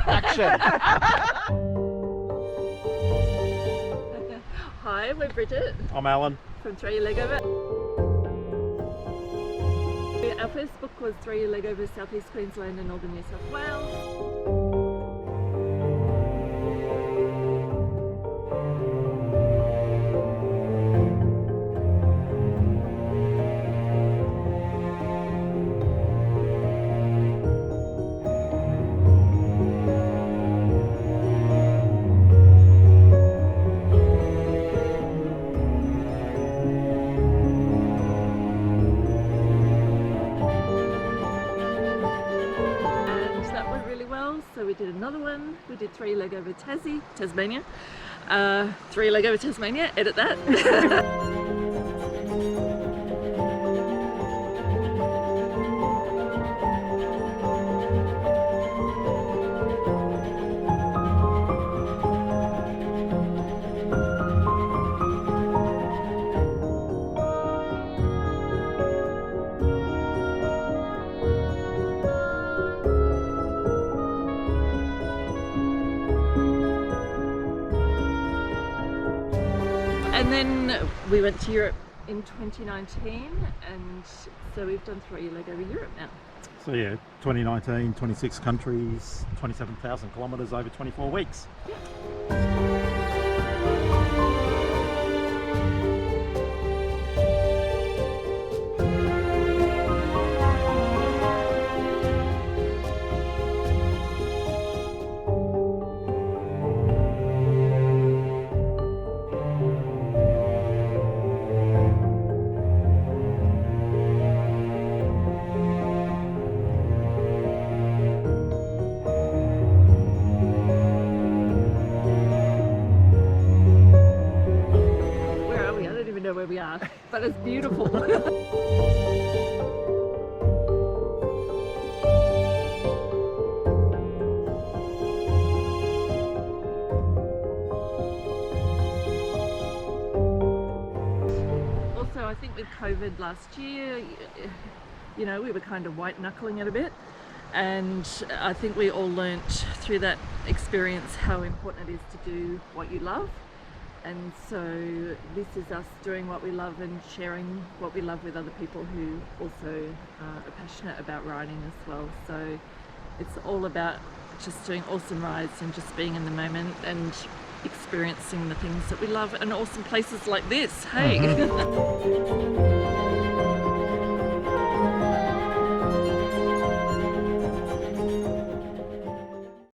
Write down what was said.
Action! Hi, we're Bridget I'm Alan. from 3 Year Leg Over. Our first book was 3 Year Leg Over South East Queensland and Northern New South Wales. So we did another one. We did 3 Leg Over Tasmania. 3 Leg Over Tasmania, edit that. And then we went to Europe in 2019, and so we've done 3 Leg Over Europe now. So yeah, 2019, 26 countries, 27,000 kilometres over 24 weeks. Yeah. Where we are, but it's beautiful. Also, I think with COVID last year, you know, we were kind of white knuckling it a bit, and I think we all learnt through that experience how important it is to do what you love. And so this is us doing what we love and sharing what we love with other people who also are passionate about riding as well. So it's all about just doing awesome rides and just being in the moment and experiencing the things that we love and awesome places like this. Hey!